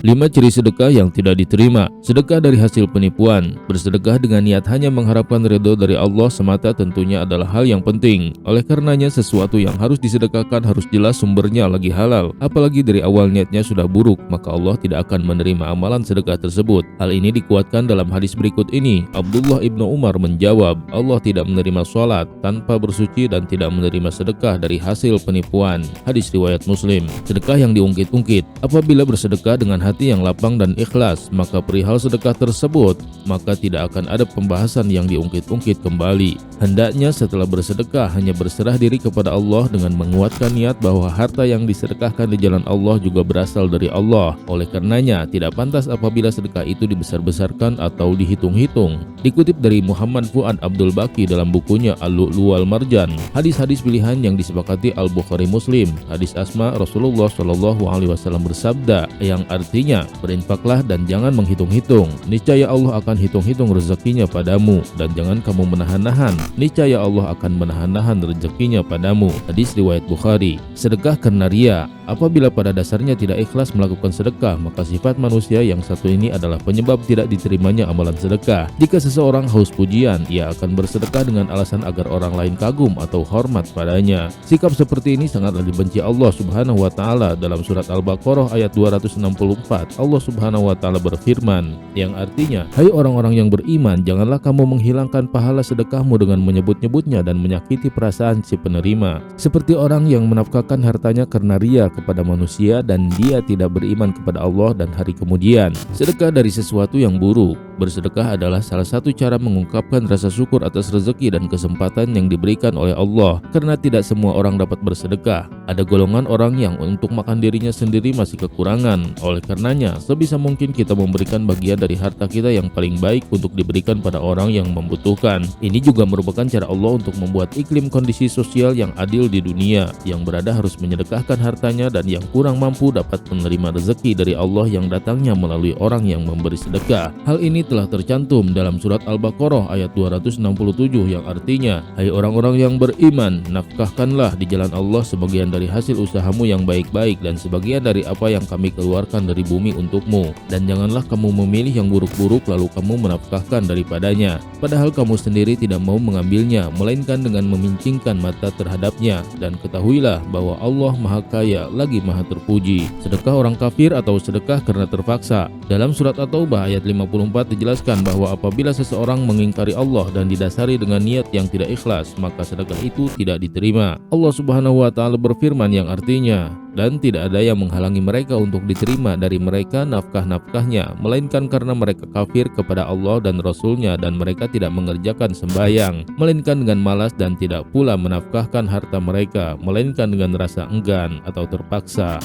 5 ciri sedekah yang tidak diterima. Sedekah dari hasil penipuan. Bersedekah dengan niat hanya mengharapkan ridho dari Allah semata tentunya adalah hal yang penting. Oleh karenanya sesuatu yang harus disedekahkan harus jelas sumbernya lagi halal. Apalagi dari awal niatnya sudah buruk, maka Allah tidak akan menerima amalan sedekah tersebut. Hal ini dikuatkan dalam hadis berikut ini. Abdullah ibnu Umar menjawab, Allah tidak menerima sholat tanpa bersuci dan tidak menerima sedekah dari hasil penipuan. Hadis riwayat Muslim. Sedekah yang diungkit-ungkit. Apabila bersedekah dengan hati yang lapang dan ikhlas, maka perihal sedekah tersebut, maka tidak akan ada pembahasan yang diungkit-ungkit kembali. Hendaknya setelah bersedekah hanya berserah diri kepada Allah dengan menguatkan niat bahwa harta yang disedekahkan di jalan Allah juga berasal dari Allah. Oleh karenanya, tidak pantas apabila sedekah itu dibesar-besarkan atau dihitung-hitung. Dikutip dari Muhammad Fuad Abdul Baqi dalam bukunya Al-Lu'lu' wal Marjan, hadis-hadis pilihan yang disepakati Al-Bukhari Muslim. Hadis Asma, Rasulullah SAW bersabda, yang artinya, berinfaklah dan jangan menghitung-hitung. Niscaya Allah akan hitung-hitung rezekinya padamu, dan jangan kamu menahan-nahan. Niscaya Allah akan menahan-nahan rezekinya padamu. Hadis riwayat Bukhari. Sedekah karena ria. Apabila pada dasarnya tidak ikhlas melakukan sedekah, maka sifat manusia yang satu ini adalah penyebab tidak diterimanya amalan sedekah. Jika seseorang haus pujian, ia akan bersedekah dengan alasan agar orang lain kagum atau hormat padanya. Sikap seperti ini sangatlah dibenci Allah Subhanahu wa taala. Dalam surat Al-Baqarah ayat 264, Allah Subhanahu wa taala berfirman, yang artinya, hai orang-orang yang beriman, janganlah kamu menghilangkan pahala sedekahmu dengan menyebut-nyebutnya dan menyakiti perasaan si penerima. Seperti orang yang menafkahkan hartanya karena ria kepada manusia dan dia tidak beriman kepada Allah dan hari kemudian. Sedekah dari sesuatu yang buruk. Bersedekah adalah salah satu cara mengungkapkan rasa syukur atas rezeki dan kesempatan yang diberikan oleh Allah, karena tidak semua orang dapat bersedekah. Ada golongan orang yang untuk makan dirinya sendiri masih kekurangan. Oleh karenanya, sebisa mungkin kita memberikan bagian dari harta kita yang paling baik untuk diberikan pada orang yang membutuhkan. Ini juga merupakan cara Allah untuk membuat iklim kondisi sosial yang adil di dunia. Yang berada harus menyedekahkan hartanya dan yang kurang mampu dapat menerima rezeki dari Allah yang datangnya melalui orang yang memberi sedekah. Hal ini telah tercantum dalam surat Al-Baqarah ayat 267 yang artinya, hai orang-orang yang beriman, nafkahkanlah di jalan Allah sebagian dari hasil usahamu yang baik-baik dan sebagian dari apa yang kami keluarkan dari bumi untukmu, dan janganlah kamu memilih yang buruk-buruk lalu kamu menafkahkan daripadanya, padahal kamu sendiri tidak mau mengambilnya, melainkan dengan memincingkan mata terhadapnya. Dan ketahuilah bahwa Allah Maha Kaya lagi Maha Terpuji. Sedekah orang kafir atau sedekah karena terpaksa. Dalam surat At-Taubah ayat 54 dijelaskan bahwa apabila seseorang mengingkari Allah dan didasari dengan niat yang tidak ikhlas, maka sedekah itu tidak diterima. Allah Subhanahu wa taala berfirman yang artinya, dan tidak ada yang menghalangi mereka untuk diterima dari mereka nafkah-nafkahnya, melainkan karena mereka kafir kepada Allah dan Rasul-Nya dan mereka tidak mengerjakan sembahyang, melainkan dengan malas, dan tidak pula menafkahkan harta mereka, melainkan dengan rasa enggan atau terpaksa.